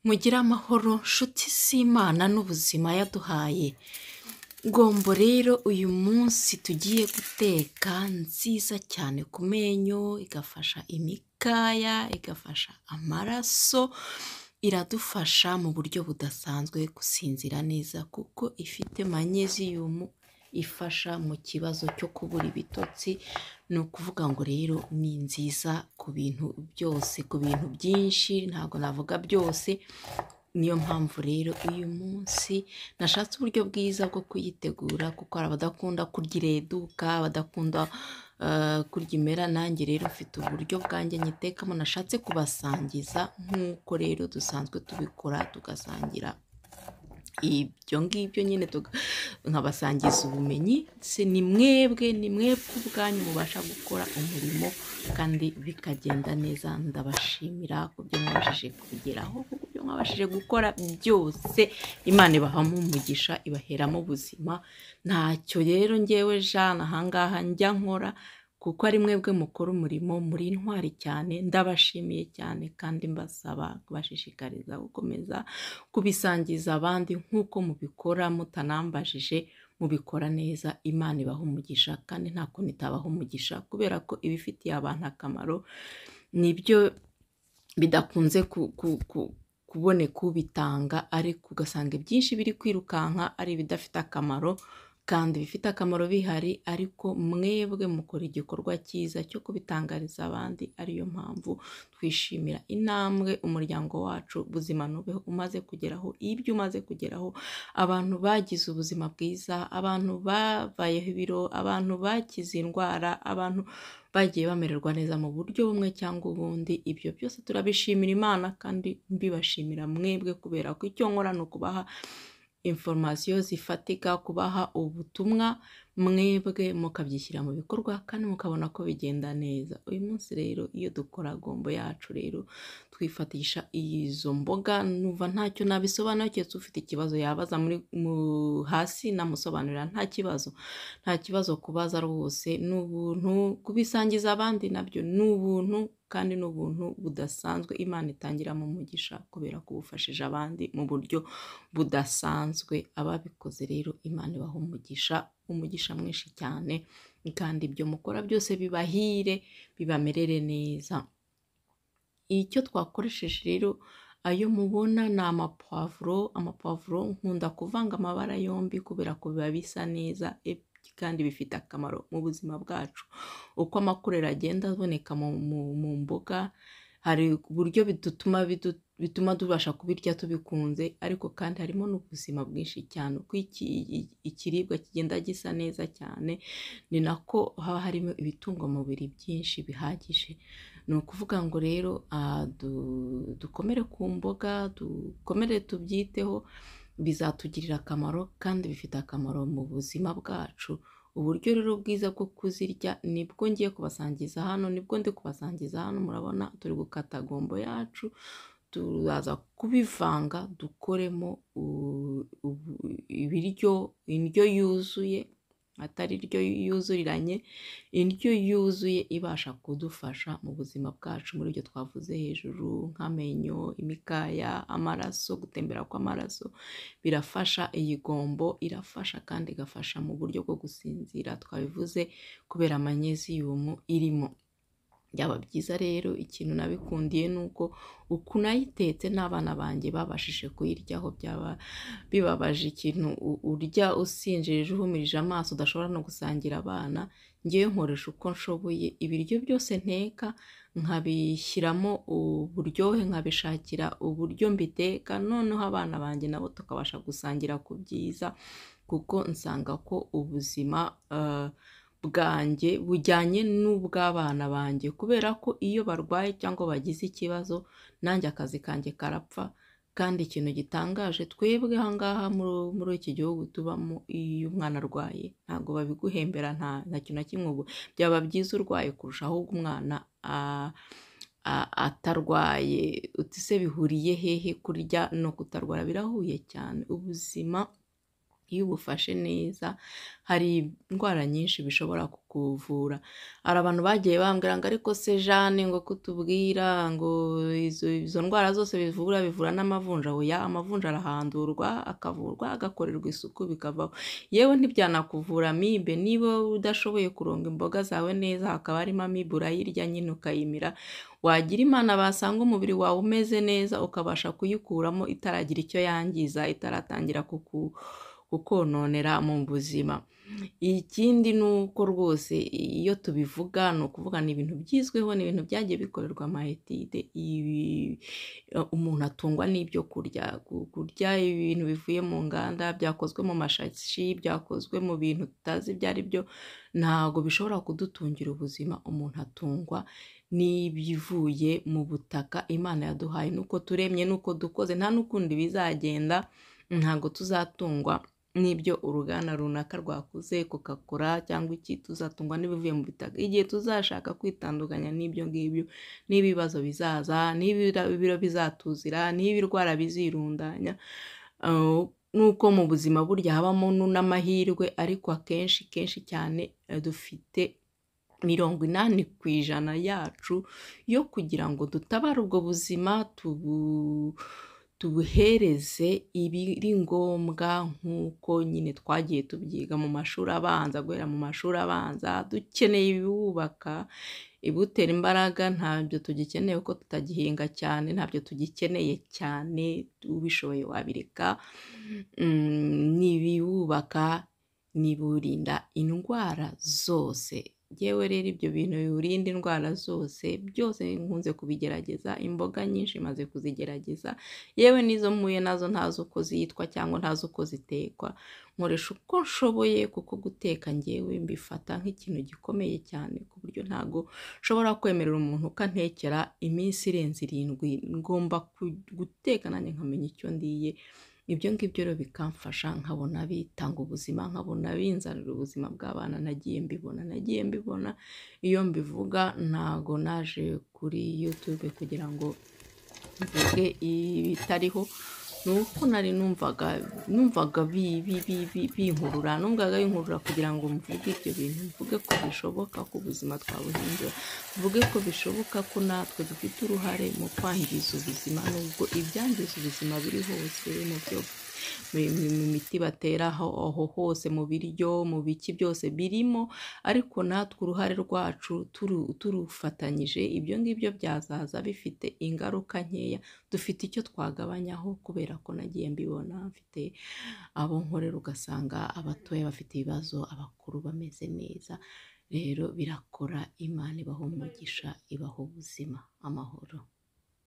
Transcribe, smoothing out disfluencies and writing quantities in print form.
Mugire amahoro nshuti z'Imana n'ubuzima yaduhaye. Gombo rero uyu munsi tugiye guteka nziza cyane ku menyo, igafasha imikaya, igafasha amaraso, iradufasha mu buryo budasanzwe gusinzira neza kuko ifite magnesium ifasha mu kibazo cyo kubura ibitotsi. Ni ukuvuga ngo rero ni nziza ku bintu byose, ku bintu byinshi, ntabwo navuga byose. Niyo mpamvu rero uyu munsi nashatse uburyo bwiza bwo kuyitegura kuko hari abadakunda kurya ireduka, abadakunda kurya imera. Nanjye rero mfite uburyo bwanjye nyitekamo nashatse kubasangiza nk'uko rero dusanzwe tubikora, tugasangira ibyo ngibyo nyine nkabasangiza ubumenyi. Ni mwebwe ubwanyu mubasha gukora umurimo kandi bikagenda neza. Ndabashimira ku byo mwabashije kugeraho, kuko ibyo mwabashije gukora byose Imana ibahamo umugisha, ibaheramo ubuzima. Ntacyo rero ngewe Jeanne ahangaha njya nkora kuko ari mwebwe mukora umurimo, muri intwari cyane. Ndabashimiye cyane kandi mbasaba kubashishikariza gukomeza kubisangiza abandi nk'uko mubikora mutanambajije, mubikora neza. Imana ibaha umugisha kandi nta kuntu itabaha umugisha, kubera ko ibifitiye abantu akamaro nibyo bidakunze kuboneka ubitanga, ariko ugasanga ibyinshi biri kwirukanka ari ibidafite akamaro, kandi bifite akamaro bihari. Ariko mwebwe mukora igikorwa cyiza cyo kubitangariza abandi. Ariyo mpamvu twishimira intambwe umuryango wacu Buzima Nubeho umaze kugeraho. Ibyo umaze kugeraho, abantu bagize ubuzima bwiza, abantu bavayeho ibiro, abantu bakize indwara, abantu bagiye bamererwa neza mu buryo bumwe cyangwa ubundi. Ibyo byose turabishimira Imana kandi mbibashimira mwebwe, kubera ko icyo nkora ni ukubaha information zifatika, kubaha ubutumwa, mwebwe mukabyishyira mu bikorwa kandi mukabona ko bigenda neza. Uyu munsi rero iyo dukora gombo yacu rero twifatisha izo mboga. Numva ntacyo nabisobanura, keretse ufite ikibazo yabaza hasi namusobanurira. Nta kibazo kubaza rwose. Ni ubuntu kubisangiza abandi, nabyo ni ubuntu kandi ni ubuntu budasanzwe Imana itangiramo umugisha, kubera ko ubufashije abandi mu buryo budasanzwe. Ababikoze rero Imana ibaha umugisha mwinshi cyane, kandi ibyo mukora byose bibahire, bibamerere neza. Icyo twakoresheje rero, ayo mubona ni amapavuro. Nkunda kuvanga amabara yombi kubera ko biba bisa neza kandi bifite akamaro mu buzima bwacu. Uko amakuriro agenda aboneka mu mboga, hari uburyo bituma tubasha kubirya tubikunze, ariko kandi harimo n'ubuzima bwinshi cyane. Uko ikiribwa kigenda gisa neza cyane, ni nako haba harimo ibitungamubiri byinshi bihagije. Ni ukuvuga ngo rero dukomere ku mboga, dukomere tubyiteho, bizatugirira akamaro kandi bifite akamaro mu buzima bwacu. Uburyo rero bwiza bwo kuzirya nibwo ngiye kubasangiza hano, murabona turi gukata gombo yacu, turaza kubivanga dukoremo indyo yuzuye, atari indyo yuzuriranye, indyo yuzuye ibasha kudufasha mu buzima bwacu muri ibyo twavuze hejuru, nk'amenyo, imikaya, amaraso, gutembera kw'amaraso. Birafasha, iyi gombo irafasha kandi igafasha mu buryo bwo gusinzira, twabivuze kubera magnesium irimo. Byaba byiza rero, ikintu nabikundiye ni uko nayitetse n'abana banjye babashije kuyiryaho. Byaba bibabaje ikintu urya usinjirije uhumirije amaso, udashobora no gusangira abana. Ngewe nkoresha uko nshoboye, ibiryo byose nteka nkabishyiramo uburyohe, nkabishakira uburyo mbiteka, noneho abana banjye nabo tukabasha gusangira ku byiza, kuko nsanga ko ubuzima bwanjye bujyanye n'ubw'abana banjye, kubera ko iyo barwaye cyangwa bagize ikibazo, nanjye akazi kanjye karapfa. Kandi ikintu gitangaje, twebwe ahangaha muri iki gihugu tubamo, iyo umwana arwaye ntabwo babiguhembera, nta kintu na kimwe. Ubu byaba byiza urwaye kurusha ahubwo umwana atarwaye. Se bihuriye hehe kurya no kutarwara? Birahuye cyane. Ubuzima iyo ubufashe neza hari indwara nyinshi bishobora kukuvura. Hari abantu bagiye bambwira ngo ariko se Jeanne ngo kutubwira ngo izo ndwara zose bivura n'amavunja. Oya, amavunja arahandurwa akavurwa agakorerwa isuku bikavaho. Yewe ntibyanakuvura amibe niba udashoboye kuronga imboga zawe neza hakaba harimo amibe urayirya nyine ukayimira. Wagira Imana basanga umubiri wawe umeze neza ukabasha kuyikuramo itaragira icyo yangiza, itaratangira kukononera mu buzima. Ikindi ni uko rwose iyo tubivuga ni ukuvuga ni ibintu byizweho, ni ibintu byagiye bikorerwa amayetide. Umuntu atungwa n'ibyo kurya, kurya ibintu bivuye mu nganda byakozwe mu mashashi, byakozwe mu bintu tutazi ibyo ari byo, ntabwo bishobora kudutungira ubuzima. Umuntu atungwa n'ibivuye mu butaka Imana yaduhaye, nuko turemye, nuko dukoze, nta n'ukundi bizagenda. Ntabwo tuzatungwa n'ibyo uruganda runaka rwakuze Coca-Cola cyangwa iki, tuzatungwa n'ibivuye mu butaka. Igihe tuzashaka kwitandukanya n'ibyo ngibyo, n'ibibazo bizaza, n'ibiro bizatuzira, n'ibirwara bizirundanya. Nuko mu buzima burya habamo n'amahirwe, ariko akenshi kenshi cyane dufite 80% yacu yo kugira ngo dutabare ubwo buzima tubuhereze ibiri ngombwa, nk'uko nyine twagiye tubyiga mu mashuri abanza. Guhera mu mashuri abanza dukeneye ibiwubaka, ibutera imbaraga. Ntabyo tugikeneye kuko tutagihinga cyane, ntabyo tugikeneye cyane, ubishoboye wabireka. Nibiwubaka, niburinda indwara zose. Yewe rero ibyo bintu biwurinda indwara zose byose nkunze kubigerageza, imboga nyinshi maze kuzigerageza, yewe n'izo mpuye nazo ntazi uko zitwa cyangwa ntazi uko zitekwa. Nkoresha uko nshoboye kuko guteka njyewe mbifata nk'ikintu gikomeye cyane, ku buryo ntago nshobora kwemerera umuntu ukantekera iminsi irenze 7. Ngomba guteka nanjye nkamenya icyo ndiye. Ibyo ngibyo rero bikamfasha, nkabona bitanga ubuzima, nkabona binzanira ubuzima bw'abana. Nagiye mbibona. Iyo mbivuga ntago naje kuri YouTube kugira ngo mvuge ibitariho, ni uko nari numvaga binkurura kugira ngo mvuge ibyo bintu, mvuge ko bishoboka ko ubuzima twabuhindura, mvuge ko bishoboka ko natwe dufite uruhare mu kwangiza ubuzima, nubwo ibyangiza ubuzima biri hose, mu miti batera aho hose, mu biryo, mu biki byose birimo, ariko natwe uruhare rwacu turufatanyije, ibyo ngibyo byazaza bifite ingaruka nkeya. Dufite icyo twagabanyaho kubera ko nagiye mbibona. Mfite abo nkorera ugasanga abatoya bafite ibibazo, abakuru bameze neza. Rero birakora. Imana ibaho umugisha, ibaho ubuzima, amahoro.